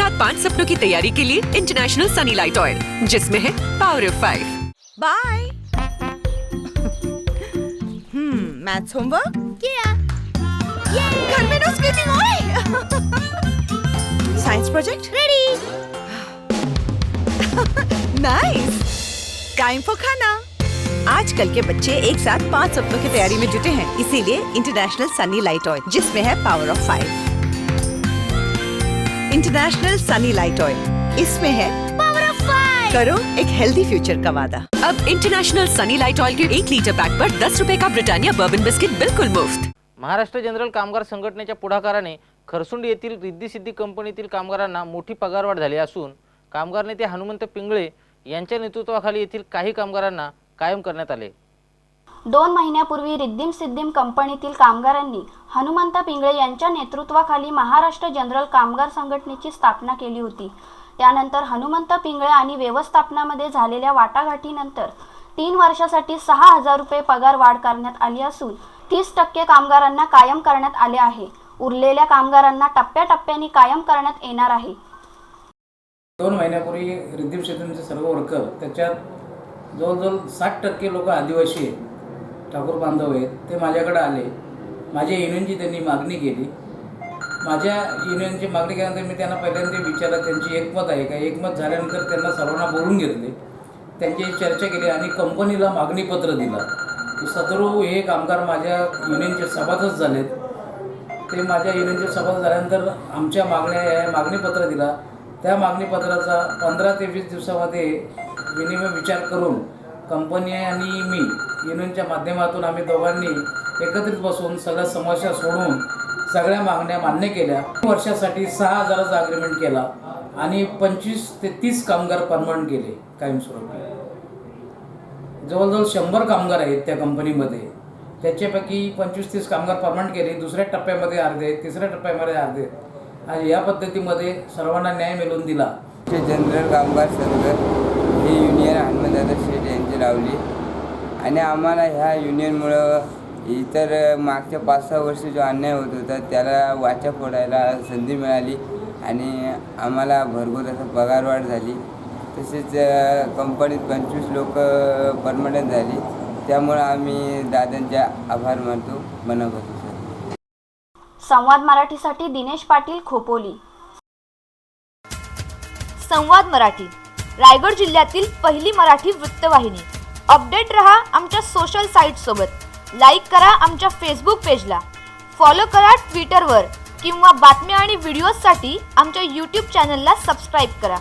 साथ 5 सपनों की तैयारी के लिए इंटरनेशनल सनी लाइट ऑयल, जिसमें है power of 5। Bye. Maths homework किया। घर में no skating ओए। Science project ready. Nice. Time for खाना। आजकल के बच्चे एक साथ 5 सपनों की तैयारी में जुटे हैं, इसीलिए इंटरनेशनल सनी लाइट ऑयल, जिसमें है power of 5। International Sunny light oil, इसमें है पावर ऑफ 5। करो एक हेल्दी फ्यूचर का वादा। अब इंटरनेशनल सनी लाइट ऑयल के 1 लीटर पैक पर 10 रुपए का ब्रिटानिया बर्बन बिस्किट बिल्कुल मुफ्त। महाराष्ट्र जनरल कामगार संघटनेच्या पुढाकाराने खरसुंडी येथील रिद्धी सिद्धी कंपनीतील कामगारांना मोठी पगारवाढ झाली असून कामगार नेते हनुमंत पिंगळे यांच्या नेतृत्वाखाली येथील काही कामगारांना कायम करण्यात आले। 2 महिन्यापूर्वी रिद्धिम सिद्धिम कंपनीतील कामगारांनी हनुमंत पिंगळे यांच्या नेतृत्वाखाली महाराष्ट्र जनरल कामगार संघटनेची स्थापना केली होती। त्यानंतर हनुमंत पिंगळे आणि व्यवस्थापनामध्ये झालेल्या वाटाघाटीनंतर 3 वर्षासाठी 6,000 रुपये पगार वाढ करण्यात आली असून 30% कामगारांना कायम करण्यात आले आहे। उरलेल्या कामगारांना टप्प्याटप्प्याने कायम करण्यात येणार आहे। 2 महिन्यापूर्वी रिद्धिम सिद्धीमचे सर्व वर्कर, त्याच्यात जवळजवळ 60% लोक आदिवासी आहेत, ठाकूर बांधव आहेत, ते माझ्याकडे आले। माझ्या युनियनची त्यांनी मागणी केली। माझ्या युनियनची मागणी केल्यानंतर मी त्यांना पहिल्यांदा विचारलं त्यांची एकमत आहे का। एकमत झाल्यानंतर त्यांना सर्वांना बोलून घेतले, त्यांची चर्चा केली आणि कंपनीला मागणीपत्र दिलं की सदरू हे कामगार माझ्या युनियनचे सभासद झालेत। ते माझ्या युनियनचे सभासद झाल्यानंतर आमच्या मागणीपत्र दिला। त्या मागणीपत्राचा 15 ते 20 दिवसामध्ये विनिमय विचार करून कंपनी आणि मी युनियनच्या माध्यमातून आम्ही दोघांनी एकत्रित बसून सगळ्या समस्या सोडवून सगळ्या मागण्या मान्य केल्या। वर्षासाठी 6,000चा अग्रीमेंट केला आणि 25 ते 30 कामगार परमनंट केले कायमस्वरूपी। जवळजवळ 100 कामगार आहेत त्या कंपनीमध्ये, त्याच्यापैकी 25-30 कामगार परमनंट केले। दुसऱ्या टप्प्यामध्ये अर्धे, तिसऱ्या टप्प्यामध्ये अर्धे, आणि या पद्धतीमध्ये सर्वांना न्याय मिळवून दिला। जनरल कामगार संघ ही युनियन हनुमंतदादा शेठ यांची लावली आणि आम्हाला ह्या युनियनमुळं इतर मागच्या 5-6 वर्ष जो अन्याय होत होता त्याला वाचा फोडायला संधी मिळाली आणि आम्हाला भरघोस असं पगारवाढ झाली। तसेच कंपनीत 25 लोक परमनंट झाली, त्यामुळे आम्ही दादांचे आभार मानतो मनापासून। संवाद मराठीसाठी दिनेश पाटील, खोपोली। संवाद मराठी, रायगड जिल्ह्यातील पहिली मराठी वृत्तवाहिनी। अपडेट रहा आमच्या सोशल साईट सोबत। लाईक करा आमच्या फेसबुक पेजला, फॉलो करा ट्विटरवर किंवा बातम्या आणि व्हिडिओजसाठी आमच्या यूट्यूब चॅनलला सबस्क्राईब करा।